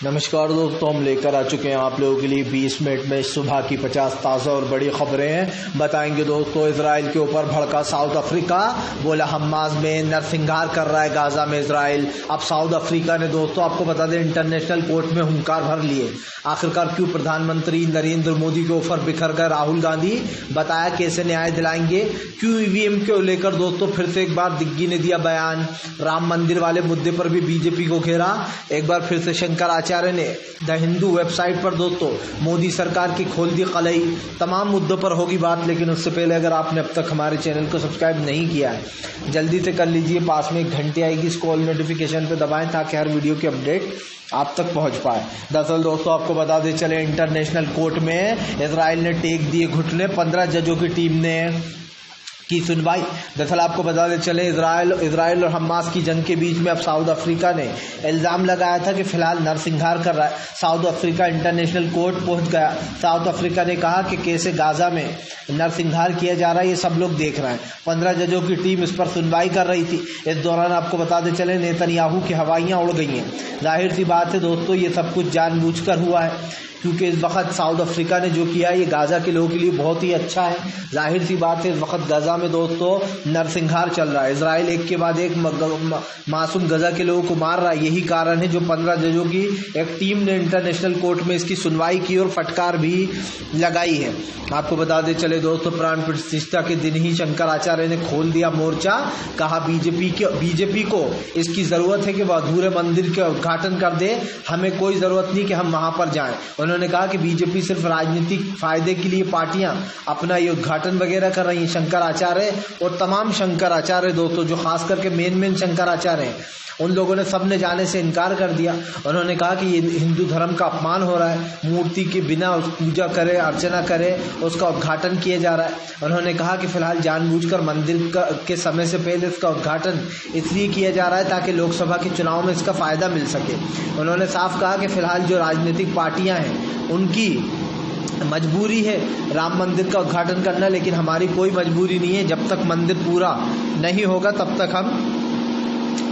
नमस्कार दोस्तों, हम लेकर आ चुके हैं आप लोगों के लिए 20 मिनट में सुबह की 50 ताज़ा और बड़ी खबरें हैं। बताएंगे दोस्तों, इजराइल के ऊपर भड़का साउथ अफ्रीका, बोला हमास में नरसंहार कर रहा है गाजा में इजराइल। अब साउथ अफ्रीका ने दोस्तों आपको बता दें इंटरनेशनल कोर्ट में हुंकार भर लिए। आखिरकार क्यों प्रधानमंत्री नरेंद्र मोदी के ऊपर बिखर गए राहुल गांधी, बताया कैसे न्याय दिलाएंगे। क्यों ईवीएम को लेकर दोस्तों फिर से एक बार दिग्गी ने दिया बयान। राम मंदिर वाले मुद्दे पर भी बीजेपी को घेरा। एक बार फिर से शंकराचार्य ने द हिंदू वेबसाइट पर दोस्तों मोदी सरकार की खोल दी कलई। तमाम मुद्दों पर होगी बात, लेकिन उससे पहले अगर आपने अब तक हमारे चैनल को सब्सक्राइब नहीं किया है जल्दी से कर लीजिए। पास में एक घंटी आएगी, इसको ऑल नोटिफिकेशन पे दबाएं ताकि हर वीडियो की अपडेट आप तक पहुंच पाए। दरअसल दोस्तों आपको बता दें चले, इंटरनेशनल कोर्ट में इजराइल ने टेक दिए घुटने। 15 जजों की टीम ने की सुनवाई। दरअसल आपको बताते चले, इजराइल और हमास की जंग के बीच में अब साउथ अफ्रीका ने इल्ज़ाम लगाया था कि फिलहाल नरसंहार कर रहा है। साउथ अफ्रीका इंटरनेशनल कोर्ट पहुंच गया। साउथ अफ्रीका ने कहा कि कैसे गाजा में नरसंहार किया जा रहा है ये सब लोग देख रहे हैं। 15 जजों की टीम इस पर सुनवाई कर रही थी। इस दौरान आपको बताते चले नेतन्याहू की हवाइयाँ उड़ गई हैं। जाहिर सी बात है दोस्तों, ये सब कुछ जानबूझकर हुआ है, क्योंकि इस वक्त साउथ अफ्रीका ने जो किया ये गाजा के लोगों के लिए बहुत ही अच्छा है। जाहिर सी बात है इस वक्त गाजा में दोस्तों नरसंहार चल रहा है। इजराइल एक के बाद एक मासूम गाजा के लोगों को मार रहा है। यही कारण है जो 15 जजों की एक टीम ने इंटरनेशनल कोर्ट में इसकी सुनवाई की और फटकार भी लगाई है। आपको बता दें चले दोस्तों, प्राण प्रतिष्ठा के दिन ही शंकराचार्य ने खोल दिया मोर्चा। कहा बीजेपी को इसकी जरूरत है कि वह अधूरे मंदिर का उद्घाटन कर दे, हमें कोई जरूरत नहीं कि हम वहां पर जाएं। उन्होंने कहा कि बीजेपी सिर्फ राजनीतिक फायदे के लिए पार्टियां अपना ये उद्घाटन वगैरह कर रही हैं। शंकराचार्य और तमाम शंकराचार्य दोस्तों जो खास करके मेन शंकराचार्य हैं, उन लोगों ने सबने जाने से इनकार कर दिया। उन्होंने कहा कि ये हिंदू धर्म का अपमान हो रहा है, मूर्ति के बिना पूजा करे अर्चना करे उसका उद्घाटन किया जा रहा है। उन्होंने कहा कि फिलहाल जानबूझकर मंदिर के समय से पहले इसका उद्घाटन इसलिए किया जा रहा है ताकि लोकसभा के चुनाव में इसका फायदा मिल सके। उन्होंने साफ कहा कि फिलहाल जो राजनीतिक पार्टियां हैं उनकी मजबूरी है राम मंदिर का उद्घाटन करना, लेकिन हमारी कोई मजबूरी नहीं है। जब तक मंदिर पूरा नहीं होगा तब तक हम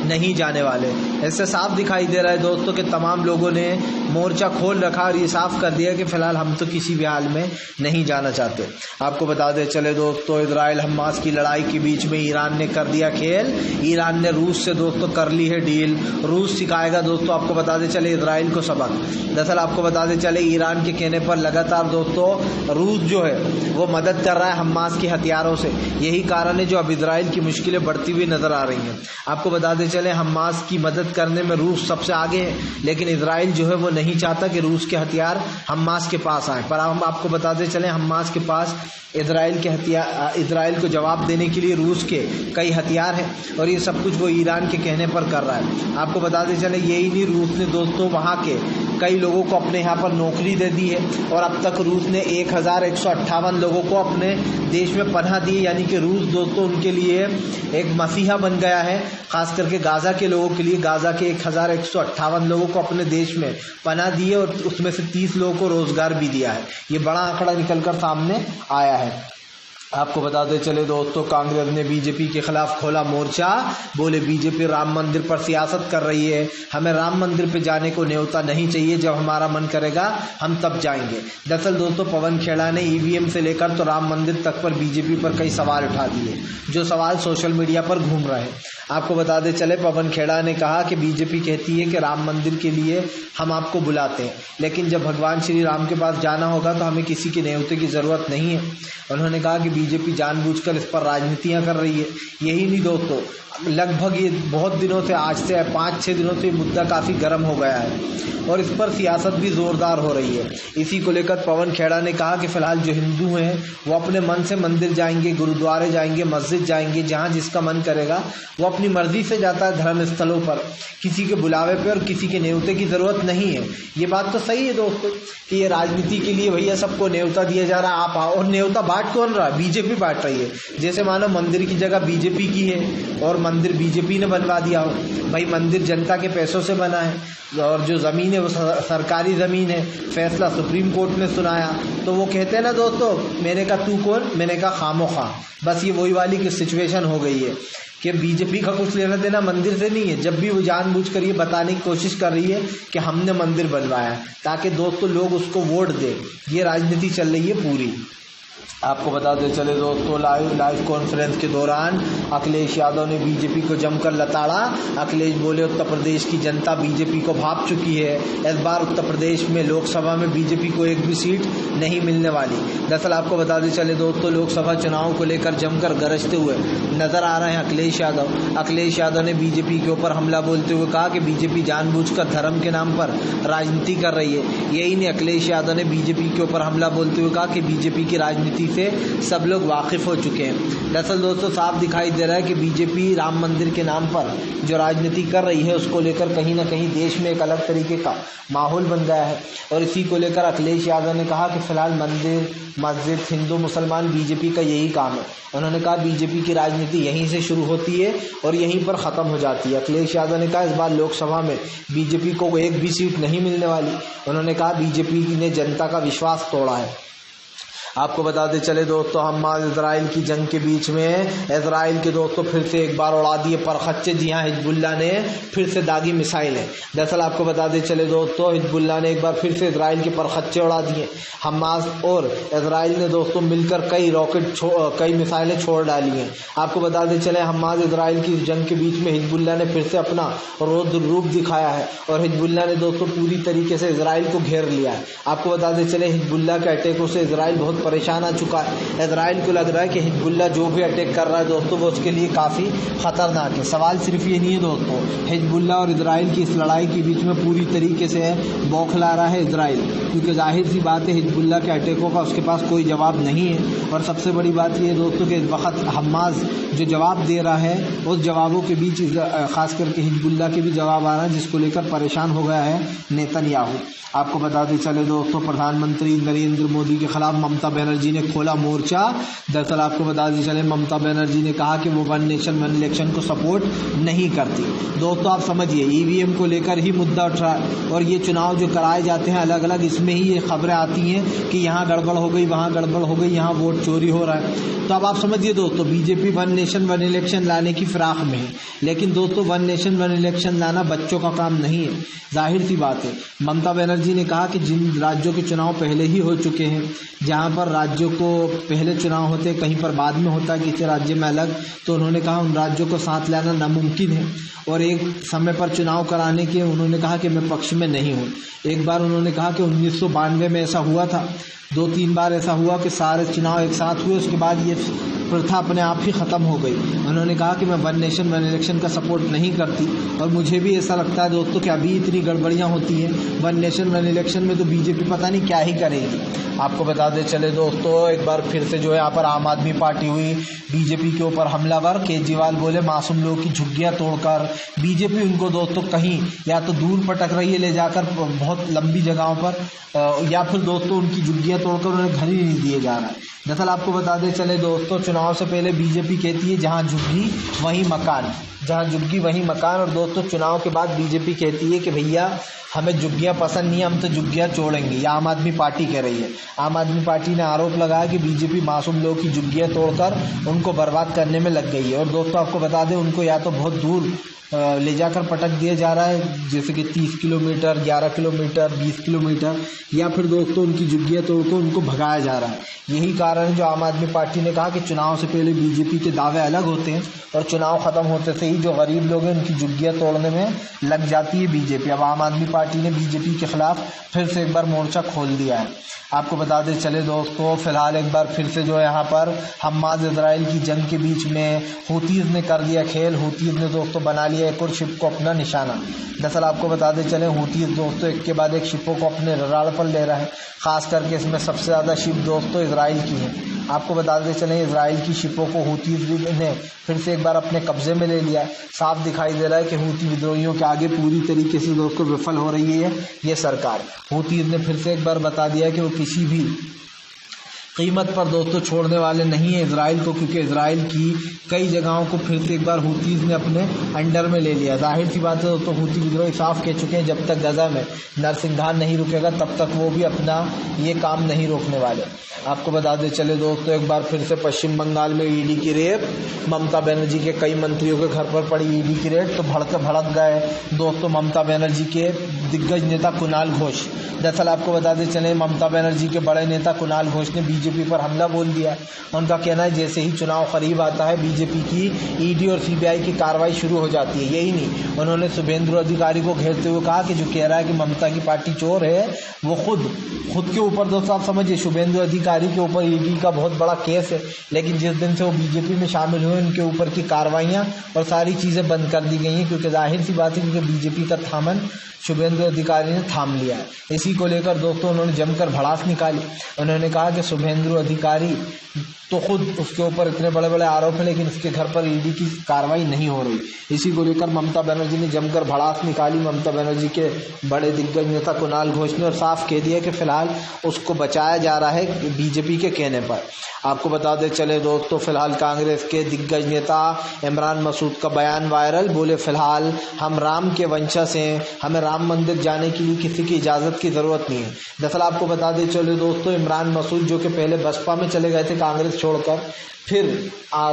नहीं जाने वाले। इससे साफ दिखाई दे रहा है दोस्तों कि तमाम लोगों ने मोर्चा खोल रखा और ये साफ कर दिया कि फिलहाल हम तो किसी भी हाल में नहीं जाना चाहते। आपको बता दें चले दोस्तों, इजराइल हमास की लड़ाई के बीच में ईरान ने कर दिया खेल। ईरान ने रूस से दोस्तों कर ली है डील। रूस सिखाएगा दोस्तों आपको बता दें चले इजराइल को सबक। दरअसल आपको बता दें चले, ईरान के कहने पर लगातार दोस्तों रूस जो है वो मदद कर रहा है हमास के हथियारों से। यही कारण है जो अब इजराइल की मुश्किलें बढ़ती हुई नजर आ रही हैं। आपको बता दें चले, हमास की मदद करने में रूस सबसे आगे है, लेकिन इजराइल जो है वो नहीं चाहता कि रूस के हथियार हमास के पास आए। पर हम आपको बताते चले, हमास के पास इजराइल को जवाब देने के लिए रूस के कई हथियार हैं और ये सब कुछ वो ईरान के कहने पर कर रहा है। आपको बताते चले, यही नहीं, रूस ने दोस्तों वहाँ के कई लोगों को अपने यहाँ पर नौकरी दे दी है और अब तक रूस ने 1158 लोगों को अपने देश में पनाह दी। यानी कि रूस दोस्तों उनके लिए एक मसीहा बन गया है, खास करके गाजा के लोगों के लिए। गाजा के 1158 लोगों को अपने देश में पनाह दी है और उसमें से 30 लोगों को रोजगार भी दिया है। ये बड़ा आंकड़ा निकलकर सामने आया है। आपको बताते चले दोस्तों, कांग्रेस ने बीजेपी के खिलाफ खोला मोर्चा। बोले बीजेपी राम मंदिर पर सियासत कर रही है, हमें राम मंदिर पे जाने को न्योता नहीं चाहिए, जब हमारा मन करेगा हम तब जाएंगे। दरअसल दोस्तों पवन खेड़ा ने ईवीएम से लेकर तो राम मंदिर तक पर बीजेपी पर कई सवाल उठा दिए, जो सवाल सोशल मीडिया पर घूम रहे हैं। आपको बताते चले, पवन खेड़ा ने कहा कि बीजेपी कहती है कि राम मंदिर के लिए हम आपको बुलाते हैं, लेकिन जब भगवान श्री राम के पास जाना होगा तो हमें किसी के न्योते की जरूरत नहीं है। उन्होंने कहा कि बीजेपी जानबूझकर इस पर राजनीतियां कर रही है। यही नहीं दोस्तों, लगभग ये बहुत दिनों से, आज से 5-6 दिनों से मुद्दा काफ़ी गर्म हो गया है और इस पर सियासत भी ज़ोरदार हो रही है। इसी को लेकर पवन खेड़ा ने कहा कि फ़िलहाल जो हिंदू हैं वो अपने मन से मंदिर जाएंगे, गुरुद्वारे जाएंगे, मस्जिद जाएंगे, जहाँ जिसका मन करेगा वो अपनी मर्जी से जाता है धर्म स्थलों पर, किसी के बुलावे पे और किसी के न्योते की ज़रूरत नहीं है। ये बात तो सही है दोस्तों कि ये राजनीति के लिए भैया सबको न्योता दिया जा रहा है, आप आओ। और न्योता बांट कौन रहा है? बीजेपी बांट रही है। जैसे मानो मंदिर की जगह बीजेपी की है और मंदिर बीजेपी ने बनवा दिया हो। भाई मंदिर जनता के पैसों से बना है और जो ज़मीन है वो सरकारी ज़मीन है, फैसला सुप्रीम कोर्ट ने सुनाया। तो वो कहते हैं ना दोस्तों, मैंने कहा तू कौन, मैंने कहा खामोखा। बस ये वही वाली की सिचुएशन हो गई है कि बीजेपी का कुछ लेना देना मंदिर से नहीं है। जब भी वो जानबूझकर ये बताने की कोशिश कर रही है कि हमने मंदिर बनवाया है ताकि दोस्तों लोग उसको वोट दें, ये राजनीति चल रही है पूरी। आपको बताते चले दोस्तों लाइव कॉन्फ्रेंस के दौरान अखिलेश यादव ने बीजेपी को जमकर लताड़ा। अखिलेश बोले उत्तर प्रदेश की जनता बीजेपी को भाप चुकी है, इस बार उत्तर प्रदेश में लोकसभा में बीजेपी को एक भी सीट नहीं मिलने वाली। दरअसल आपको बताते चले दोस्तों लोकसभा चुनाव को लेकर जमकर गरजते हुए नजर आ रहे हैं अखिलेश यादव। अखिलेश यादव ने बीजेपी के ऊपर हमला बोलते हुए कहा कि बीजेपी जानबूझकर धर्म के नाम पर राजनीति कर रही है। यही नहीं, अखिलेश यादव ने बीजेपी के ऊपर हमला बोलते हुए कहा कि बीजेपी की राजनीति से सब लोग वाकिफ हो चुके हैं। दरअसल दोस्तों साफ दिखाई दे रहा है कि बीजेपी राम मंदिर के नाम पर जो राजनीति कर रही है उसको लेकर कहीं ना कहीं देश में एक अलग तरीके का माहौल बन गया है। और इसी को लेकर अखिलेश यादव ने कहा कि फिलहाल मंदिर मस्जिद हिंदू मुसलमान बीजेपी का यही काम है। उन्होंने कहा बीजेपी की राजनीति यहीं से शुरू होती है और यहीं पर ख़त्म हो जाती है। अखिलेश यादव ने कहा इस बार लोकसभा में बीजेपी को एक भी सीट नहीं मिलने वाली। उन्होंने कहा बीजेपी ने जनता का विश्वास तोड़ा है। आपको बताते चले दोस्तों हमास इजराइल की जंग के बीच में इजराइल के दोस्तों फिर से एक बार उड़ा दिए परखच्चे। जी हाँ, हिजबुल्ला ने फिर से दागी मिसाइलें। दरअसल आपको बताते चले दोस्तों हिजबुल्ला ने एक बार फिर से इजराइल के परखच्चे उड़ा दिए। हमास और इजराइल ने दोस्तों मिलकर कई मिसाइलें छोड़ डाली हैं। आपको बताते चले हमास इजराइल की जंग के बीच में हिजबुल्ला ने फिर से अपना रौद्र रूप दिखाया है और हिजबुल्ला ने दोस्तों पूरी तरीके से इजराइल को घेर लिया है। आपको बताते चले हिजबुल्ला के अटैकों से इजराइल बहुत परेशान आ चुका है। इजराइल को लग रहा है कि हिजबुल्ला जो भी अटैक कर रहा है दोस्तों वो उसके लिए काफ़ी ख़तरनाक है। सवाल सिर्फ ये नहीं है दोस्तों, हिजबुल्ला और इजराइल की इस लड़ाई के बीच में पूरी तरीके से बौखला रहा है इजराइल, क्योंकि जाहिर सी बात है हिजबुल्ला के अटैकों का उसके पास कोई जवाब नहीं है। और सबसे बड़ी बात ये है दोस्तों कि इस वक्त हमास जो जवाब दे रहा है उस जवाबों के बीच खास करके हिजबुल्ला के भी जवाब आ रहा है, जिसको लेकर परेशान हो गया है नेतन्याहू। आपको बताते चले दोस्तों प्रधानमंत्री नरेंद्र मोदी के खिलाफ ममता बनर्जी ने खोला मोर्चा। दरअसल आपको बताते चले ममता बनर्जी ने कहा कि वो वन नेशन वन इलेक्शन को सपोर्ट नहीं करती। दोस्तों आप समझिए ईवीएम को लेकर ही मुद्दा उठ रहा है और ये चुनाव जो कराए जाते हैं अलग अलग, इसमें ही ये खबरें आती हैं कि यहाँ गड़बड़ हो गई, वहाँ गड़बड़ हो गई, यहाँ वोट चोरी हो रहा है। तो अब आप समझिए दोस्तों BJP one nation one election लाने की फिराक में है, लेकिन दोस्तों वन नेशन वन इलेक्शन लाना बच्चों का काम नहीं है। जाहिर सी बात है ममता बनर्जी ने कहा कि जिन राज्यों के चुनाव पहले ही हो चुके हैं, जहां पर राज्यों को पहले चुनाव होते हैं कहीं पर बाद में होता है किसी राज्य में अलग, तो उन्होंने कहा उन राज्यों को साथ लाना नामुमकिन है और एक समय पर चुनाव कराने के उन्होंने कहा कि मैं पक्ष में नहीं हूँ। एक बार उन्होंने कहा कि 1992 में ऐसा हुआ था, 2-3 बार ऐसा हुआ कि सारे चुनाव एक साथ हुए, उसके बाद ये प्रथा अपने आप ही ख़त्म हो गई। उन्होंने कहा कि मैं वन नेशन वन इलेक्शन का सपोर्ट नहीं करती और मुझे भी ऐसा लगता है दोस्तों कि अभी इतनी गड़बड़ियाँ होती हैं वन नेशन वन इलेक्शन में तो बीजेपी पता नहीं क्या ही करेगी। आपको बताते चले दोस्तों एक बार फिर से जो है यहाँ पर आम आदमी पार्टी हुई बीजेपी के ऊपर हमलावर। केजरीवाल बोले मासूम लोगों की झुग्गियाँ तोड़कर बीजेपी उनको दोस्तों कहीं या तो दूर पटक रही है ले जाकर बहुत लंबी जगहों पर, या फिर दोस्तों उनकी झुग्गियाँ तोड़कर उन्हें घर ही नहीं दिए जा रहा है। दरअसल आपको बताते चले दोस्तों चुनाव से पहले बीजेपी कहती है जहाँ झुग्गी वहीं मकान, जहाँ झुग्गी वहीं मकान, और दोस्तों चुनाव के बाद बीजेपी कहती है कि भैया हमें झुग्गियाँ पसंद नहीं, हम तो झुग्गियाँ तोड़ेंगे। ये आम आदमी पार्टी कह रही है। आम आदमी पार्टी ने आरोप लगाया कि बीजेपी मासूम लोगों की झुग्गियाँ तोड़कर उनको बर्बाद करने में लग गई है। और दोस्तों आपको बता दें उनको या तो बहुत दूर ले जाकर पटक दिया जा रहा है, जैसे कि 30 किलोमीटर, 11 किलोमीटर, 20 किलोमीटर, या फिर दोस्तों उनकी झुग्गियाँ तोड़कर उनको भगाया जा रहा है। यही कारण है जो आम आदमी पार्टी ने कहा कि चुनाव से पहले बीजेपी के दावे अलग होते हैं और चुनाव खत्म होते से ही जो गरीब लोग हैं उनकी झुग्गियाँ तोड़ने में लग जाती है बीजेपी। अब आम आदमी पार्टी ने बीजेपी के खिलाफ फिर से एक बार मोर्चा खोल दिया है। आपको बताते चले दोस्तों फिलहाल एक बार फिर से जो है यहाँ पर हमास इजराइल की जंग के बीच में हूतीज़ ने कर दिया खेल। हूतीज़ ने दोस्तों बना लिया एक और शिप को अपना निशाना। दरअसल आपको बताते चले हूतीज़ दोस्तों एक के बाद एक शिपों को अपने रडार पर ले रहा है, खास करके इसमें सबसे ज़्यादा शिप दोस्तों इजराइल की है। आपको बताते चले इजराइल की शिपों को हूतीज़ ने फिर से एक बार अपने कब्जे में ले लिया। साफ दिखाई दे रहा है कि हूती विद्रोहियों के आगे पूरी तरीके से दोस्तों विफल हो रही है ये सरकार। हूतीज़ ने फिर से एक बार बता दिया कि वो कीमत पर दोस्तों छोड़ने वाले नहीं है इजराइल को, क्योंकि इजराइल की कई जगहों को फिर से एक बार हूतीज़ ने अपने अंडर में ले लिया। जाहिर सी बात है दोस्तों, हूती विद्रोही साफ कह चुके हैं जब तक गजा में नरसिंहार नहीं रुकेगा तब तक वो भी अपना ये काम नहीं रोकने वाले। आपको बता दें चले दोस्तों, एक बार फिर से पश्चिम बंगाल में ईडी की रेड, ममता बनर्जी के कई मंत्रियों के घर पर पड़ी ईडी की रेड तो भड़क गए दोस्तों ममता बनर्जी के दिग्गज नेता कुणाल घोष। दरअसल आपको बताते चले, ममता बनर्जी के बड़े नेता कुणाल घोष ने बीजेपी पर हमला बोल दिया। उनका कहना है जैसे ही चुनाव करीब आता है बीजेपी की ईडी और सीबीआई की कार्रवाई शुरू हो जाती है। यही नहीं, उन्होंने शुभेंदु अधिकारी को घेरते हुए कहा कि जो कह रहा है कि ममता की पार्टी चोर है वो खुद के ऊपर दोस्तों आप समझिए शुभेंदु अधिकारी के ऊपर ईडी का बहुत बड़ा केस है, लेकिन जिस दिन से वो बीजेपी में शामिल हुए उनके ऊपर की कार्रवाइयाँ और सारी चीज़ें बंद कर दी गई हैं, क्योंकि जाहिर सी बात है क्योंकि बीजेपी का थामन शुभेंदु अधिकारी ने थाम लिया है। इसी को लेकर दोस्तों उन्होंने जमकर भड़ास निकाली। उन्होंने कहा कि शुभेंदु अधिकारी तो खुद उसके ऊपर इतने बड़े बड़े आरोप हैं लेकिन उसके घर पर ईडी की कार्रवाई नहीं हो रही। इसी को लेकर ममता बनर्जी ने जमकर भड़ास निकाली। ममता बनर्जी के बड़े दिग्गज नेता कुणाल घोष ने और साफ कह दिया कि फिलहाल उसको बचाया जा रहा है बीजेपी के कहने पर। आपको बताते चले दोस्तों, फिलहाल कांग्रेस के दिग्गज नेता इमरान मसूद का बयान वायरल। बोले फिलहाल हम राम के वंशज हैं, हमें राम मंदिर जाने के लिए किसी की इजाज़त की ज़रूरत नहीं है। दरअसल आपको बताते चले दोस्तों, इमरान मसूद जो कि पहले बसपा में चले गए थे कांग्रेस छोड़कर, फिर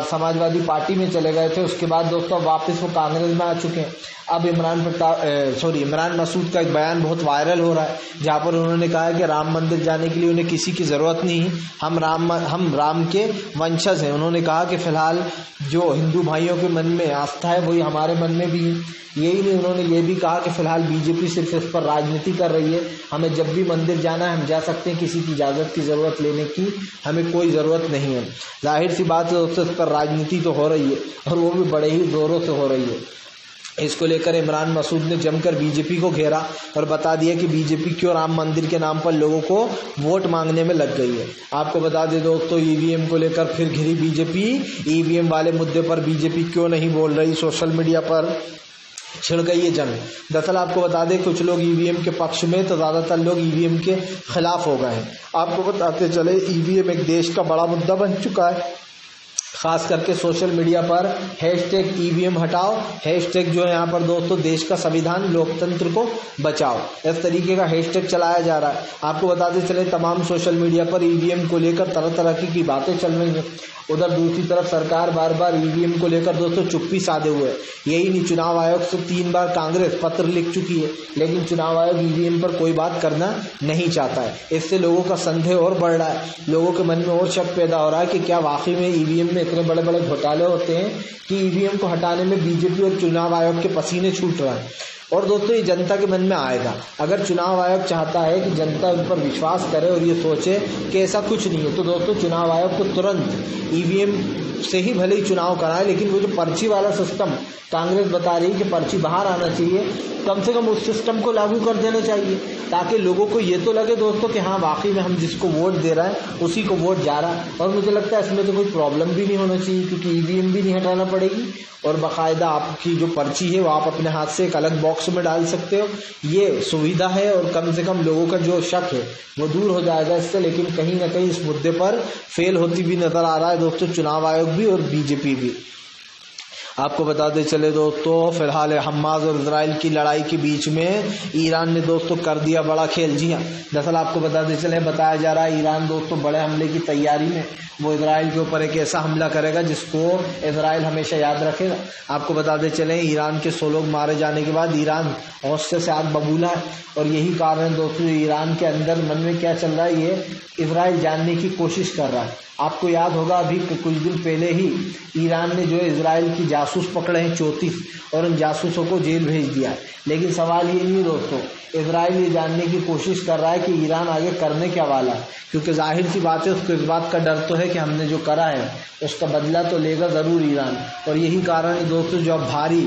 समाजवादी पार्टी में चले गए थे, उसके बाद दोस्तों वापस वो कांग्रेस में आ चुके हैं। अब इमरान मसूद का एक बयान बहुत वायरल हो रहा है जहाँ पर उन्होंने कहा है कि राम मंदिर जाने के लिए उन्हें किसी की ज़रूरत नहीं है, हम राम के वंशज हैं। उन्होंने कहा कि फ़िलहाल जो हिंदू भाइयों के मन में आस्था है वही हमारे मन में भी है। यही नहीं, उन्होंने ये भी कहा कि फ़िलहाल बीजेपी सिर्फ इस पर राजनीति कर रही है, हमें जब भी मंदिर जाना है हम जा सकते हैं, किसी की इजाज़त की ज़रूरत लेने की हमें कोई ज़रूरत नहीं है। जाहिर सी बात है दोस्तों, इस पर राजनीति तो हो रही है और वो भी बड़े ही ज़ोरों से हो रही है। इसको लेकर इमरान मसूद ने जमकर बीजेपी को घेरा और बता दिया कि बीजेपी क्यों राम मंदिर के नाम पर लोगों को वोट मांगने में लग गई है। आपको बता दें दोस्तों, ईवीएम को लेकर फिर घिरी बीजेपी। ईवीएम वाले मुद्दे पर बीजेपी क्यों नहीं बोल रही, सोशल मीडिया पर छिड़ गई है जंग। दरअसल आपको बता दें, कुछ लोग ईवीएम के पक्ष में तो ज़्यादातर लोग ईवीएम के खिलाफ हो गए हैं। आपको बताते चले, ईवीएम एक देश का बड़ा मुद्दा बन चुका है, खास करके सोशल मीडिया पर हैशटैग ईवीएम हटाओ, हैशटैग जो है यहाँ पर दोस्तों देश का संविधान लोकतंत्र को बचाओ, इस तरीके का हैशटैग चलाया जा रहा है। आपको बताते चले, तमाम सोशल मीडिया पर ईवीएम को लेकर तरह तरह की बातें चल रही हैं। उधर दूसरी तरफ सरकार बार बार ईवीएम को लेकर दोस्तों चुप्पी साधे हुए है। यही नहीं, चुनाव आयोग से 3 बार कांग्रेस पत्र लिख चुकी है, लेकिन चुनाव आयोग ईवीएम पर कोई बात करना नहीं चाहता है। इससे लोगों का संदेह और बढ़ रहा है, लोगों के मन में और शक पैदा हो रहा है कि क्या वाकई में ईवीएम में इतने बड़े बड़े घोटाले होते हैं कि ईवीएम को हटाने में बीजेपी और चुनाव आयोग के पसीने छूट रहे हैं। और दोस्तों ये जनता के मन में आएगा, अगर चुनाव आयोग चाहता है कि जनता उन पर विश्वास करे और ये सोचे कि ऐसा कुछ नहीं है, तो दोस्तों चुनाव आयोग को तुरंत ईवीएम से ही भले ही चुनाव कराए, लेकिन वो जो पर्ची वाला सिस्टम कांग्रेस बता रही है कि पर्ची बाहर आना चाहिए, कम से कम उस सिस्टम को लागू कर देना चाहिए, ताकि लोगों को ये तो लगे दोस्तों कि हाँ वाकई में हम जिसको वोट दे रहे हैं उसी को वोट जा रहा है। और मुझे लगता है इसमें तो कोई प्रॉब्लम भी नहीं होना चाहिए, क्योंकि ईवीएम भी नहीं हटाना पड़ेगी और बाकायदा आपकी जो पर्ची है वो आप अपने हाथ से एक अलग बॉक्स में डाल सकते हो, ये सुविधा है और कम से कम लोगों का जो शक है वो दूर हो जाएगा इससे। लेकिन कहीं ना कहीं इस मुद्दे पर फेल होती भी नजर आ रहा है दोस्तों चुनाव आयोग भी और बीजेपी भी। आपको बताते चले दोस्तों, फिलहाल हमास और इजराइल की लड़ाई के बीच में ईरान ने दोस्तों कर दिया बड़ा खेल। जी हाँ, दरअसल आपको बताते चले, बताया जा रहा है ईरान दोस्तों बड़े हमले की तैयारी में, वो इजराइल के ऊपर एक ऐसा हमला करेगा जिसको इजराइल हमेशा याद रखेगा। आपको बताते चले, ईरान के 100 लोग मारे जाने के बाद ईरान हौसले से आग बबूला है और यही कारण है दोस्तों ईरान के अंदर मन में क्या चल रहा है, ये इजराइल जानने की कोशिश कर रहा है। आपको याद होगा अभी कुछ दिन पहले ही ईरान ने जो है इजराइल की जासूस पकड़े हैं 34 और उन जासूसों को जेल भेज दिया है। लेकिन सवाल ये नहीं दोस्तों, इजराइल ये जानने की कोशिश कर रहा है कि ईरान आगे करने क्या वाला है, क्योंकि जाहिर सी बात है उसको इस बात का डर तो है कि हमने जो करा है उसका बदला तो लेगा ज़रूर ईरान। और यही कारण है दोस्तों जो अब भारी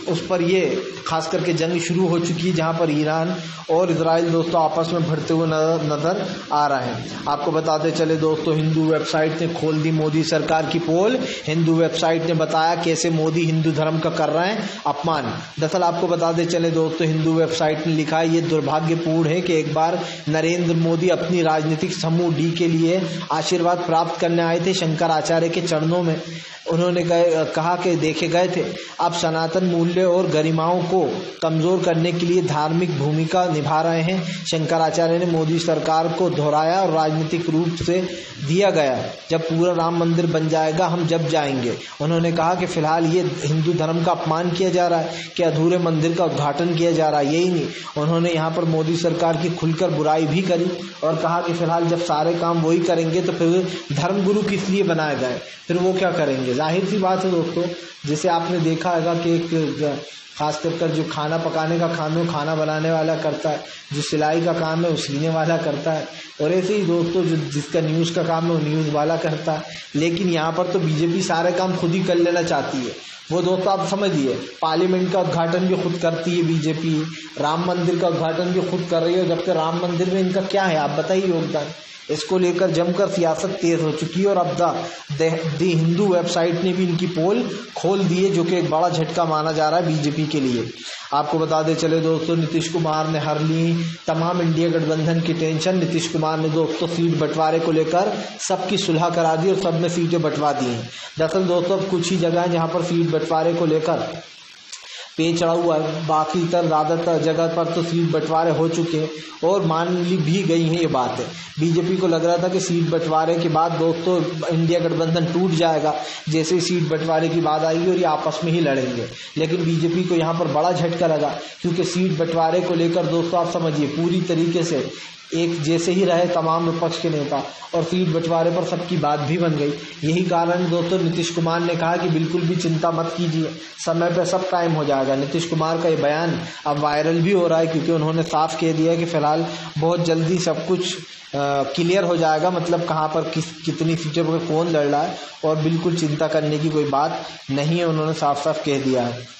उस पर ये खास करके जंग शुरू हो चुकी है, जहां पर ईरान और इजराइल दोस्तों आपस में भिड़ते हुए नजर आ रहे हैं। आपको बताते चले दोस्तों, हिंदू वेबसाइट ने खोल दी मोदी सरकार की पोल। हिंदू वेबसाइट ने बताया कैसे मोदी हिंदू धर्म का कर रहे हैं अपमान। दरअसल आपको बताते चले दोस्तों, हिंदू वेबसाइट ने लिखा है, ये दुर्भाग्यपूर्ण है कि एक बार नरेंद्र मोदी अपनी राजनीतिक समूह डी के लिए आशीर्वाद प्राप्त करने आए थे शंकराचार्य के चरणों में। उन्होंने कहा कि देखे गए थे अब सनातन मूल्य और गरिमाओं को कमजोर करने के लिए धार्मिक भूमिका निभा रहे हैं। शंकराचार्य ने मोदी सरकार को दोहराया और राजनीतिक रूप से दिया गया, जब पूरा राम मंदिर बन जाएगा हम जब जाएंगे। उन्होंने कहा कि फिलहाल ये हिंदू धर्म का अपमान किया जा रहा है कि अधूरे मंदिर का उद्घाटन किया जा रहा है। यही नहीं, उन्होंने यहाँ पर मोदी सरकार की खुलकर बुराई भी करी और कहा कि फिलहाल जब सारे काम वही करेंगे तो फिर धर्मगुरु किस लिए बनाए गए, फिर वो क्या करेंगे। जाहिर सी बात है दोस्तों, जैसे आपने देखा होगा कि एक खास कर जो खाना पकाने का काम है वो खाना बनाने वाला करता है, जो सिलाई का काम है वो सीने वाला करता है, और ऐसे ही दोस्तों जो जिसका न्यूज़ का काम है वो न्यूज़ वाला करता है। लेकिन यहाँ पर तो बीजेपी सारे काम खुद ही कर लेना चाहती है। वो दोस्तों आप समझिए, पार्लियामेंट का उद्घाटन भी खुद करती है बीजेपी, राम मंदिर का उद्घाटन भी खुद कर रही है, जबकि राम मंदिर में इनका क्या है आप बताइए योगदान। इसको लेकर जमकर सियासत तेज हो चुकी है और अब दी हिंदू वेबसाइट ने भी इनकी पोल खोल दी है, जो कि एक बड़ा झटका माना जा रहा है बीजेपी के लिए। आपको बता दें चले दोस्तों, नीतीश कुमार ने हर ली तमाम इंडिया गठबंधन की टेंशन। नीतीश कुमार ने दोस्तों सीट बंटवारे को लेकर सबकी सुलह करा दी और सब में सीटें बंटवा दी हैं। दरअसल दोस्तों अब कुछ ही जगह है जहां पर सीट बंटवारे को लेकर पेच चढ़ा हुआ है, बाकी ज़्यादातर जगह पर तो सीट बंटवारे हो चुके हैं और मान ली भी गई है ये बात है। बीजेपी को लग रहा था कि सीट बंटवारे के बाद दोस्तों इंडिया गठबंधन टूट जाएगा, जैसे ही सीट बंटवारे की बात आएगी और ये आपस में ही लड़ेंगे। लेकिन बीजेपी को यहाँ पर बड़ा झटका लगा, क्योंकि सीट बंटवारे को लेकर दोस्तों आप समझिए पूरी तरीके से एक जैसे ही रहे तमाम विपक्ष के नेता, और सीट बंटवारे पर सबकी बात भी बन गई। यही कारण दोस्तों नीतीश कुमार ने कहा कि बिल्कुल भी चिंता मत कीजिए, समय पे सब कायम हो जाएगा। नीतीश कुमार का ये बयान अब वायरल भी हो रहा है, क्योंकि उन्होंने साफ कह दिया है कि फिलहाल बहुत जल्दी सब कुछ क्लियर हो जाएगा, मतलब कहाँ पर कितनी सीटों पर कौन लड़ रहा है, और बिल्कुल चिंता करने की कोई बात नहीं है, उन्होंने साफ साफ कह दिया है।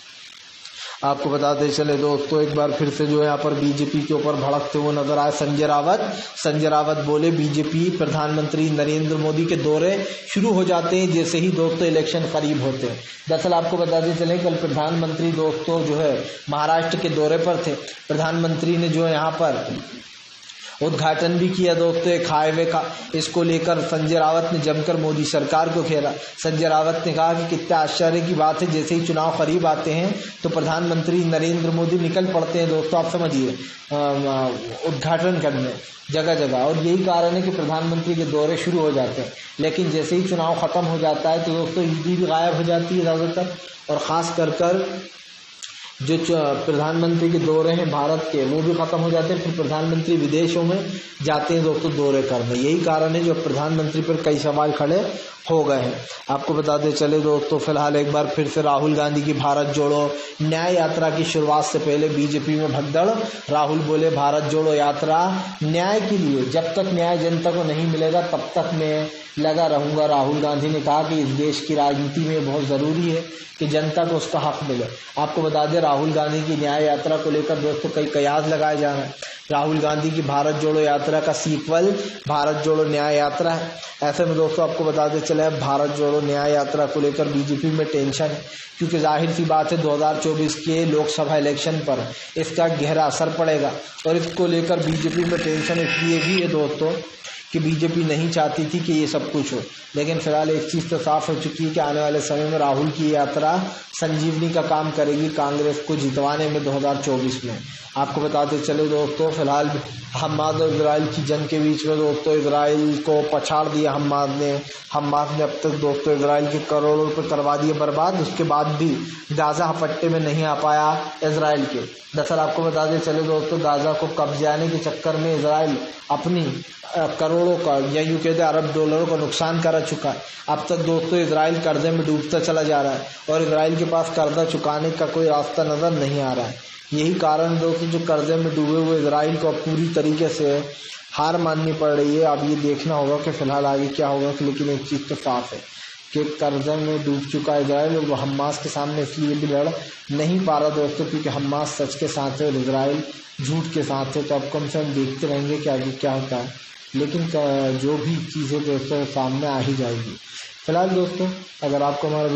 आपको बताते चले दोस्तों, एक बार फिर से जो है यहाँ पर बीजेपी के ऊपर भड़कते हुए नजर आए संजय रावत। संजय रावत बोले बीजेपी प्रधानमंत्री नरेंद्र मोदी के दौरे शुरू हो जाते हैं जैसे ही दोस्तों इलेक्शन करीब होते हैं। दरअसल आपको बताते चले कल प्रधानमंत्री दोस्तों जो है महाराष्ट्र के दौरे पर थे। प्रधानमंत्री ने जो है यहाँ पर उद्घाटन भी किया दोस्तों एक हाईवे का। इसको लेकर संजय रावत ने जमकर मोदी सरकार को घेरा। संजय रावत ने कहा कि कितना आश्चर्य की बात है, जैसे ही चुनाव करीब आते हैं तो प्रधानमंत्री नरेंद्र मोदी निकल पड़ते हैं दोस्तों आप समझिए उद्घाटन करने जगह जगह, और यही कारण है कि प्रधानमंत्री के दौरे शुरू हो जाते हैं। लेकिन जैसे ही चुनाव खत्म हो जाता है तो दोस्तों ईडी भी गायब हो जाती है ज़्यादातर, और ख़ास कर जो प्रधानमंत्री के दौरे हैं भारत के वो भी खत्म हो जाते हैं। फिर प्रधानमंत्री विदेशों में जाते हैं दोस्तों दौरे करने। यही कारण है जो प्रधानमंत्री पर कई सवाल खड़े हो गए हैं। आपको बताते चले दोस्तों, फिलहाल एक बार फिर से राहुल गांधी की भारत जोड़ो न्याय यात्रा की शुरुआत से पहले बीजेपी में भगदड़। राहुल बोले भारत जोड़ो यात्रा न्याय के लिए, जब तक न्याय जनता को नहीं मिलेगा तब तक मैं लगा रहूंगा। राहुल गांधी ने कहा कि इस देश की राजनीति में बहुत ज़रूरी है कि जनता को उसका हक मिले। आपको बता दें राहुल गांधी की न्याय यात्रा को लेकर दोस्तों कई कयास लगाए जा रहे हैं। राहुल गांधी की भारत जोड़ो यात्रा का सीक्वल भारत जोड़ो न्याय यात्रा है। ऐसे में दोस्तों आपको बताते चले भारत जोड़ो न्याय यात्रा को लेकर बीजेपी में टेंशन है, क्योंकि जाहिर सी बात है 2024 के लोकसभा इलेक्शन पर इसका गहरा असर पड़ेगा, और इसको लेकर बीजेपी में टेंशन इसलिए भी है दोस्तों कि बीजेपी नहीं चाहती थी कि ये सब कुछ हो। लेकिन फिलहाल एक चीज़ तो साफ हो चुकी है कि आने वाले समय में राहुल की यात्रा संजीवनी का काम करेगी कांग्रेस को जितवाने में 2024 में। आपको बताते चले दोस्तों, फिलहाल हमास और इजराइल की जंग के बीच में दोस्तों इजराइल को पछाड़ दिया हमास ने अब तक दोस्तों इजराइल के करोड़ों रुपये करवा दिए बर्बाद। उसके बाद भी गाजा पट्टे में नहीं आ पाया इजराइल के। दरअसल आपको बताते चले दोस्तों, गाजा को कब्जाने के चक्कर में इजराइल अपनी करोड़ों का या यूँ कहते अरब डॉलरों का नुकसान कर चुका है। अब तक दोस्तों इजराइल कर्जे में डूबता चला जा रहा है और इजराइल के पास कर्जा चुकाने का कोई रास्ता नज़र नहीं आ रहा है। यही कारण दोस्तों जो कर्जे में डूबे हुए इजराइल को पूरी तरीके से हार माननी पड़ रही है। अब ये देखना होगा कि फिलहाल आगे क्या होगा, लेकिन एक चीज़ तो साफ है के कर्ज़े में डूब चुका इजराइल और वो हमास के सामने इसलिए भी लड़ नहीं पा रहा दोस्तों क्योंकि हमास सच के साथ है और इजराइल झूठ के साथ है। तो अब कम से कम देखते रहेंगे कि आगे क्या होता है, लेकिन जो भी चीज़ें दोस्तों सामने आ ही जाएगी। फिलहाल दोस्तों अगर आपको हमारा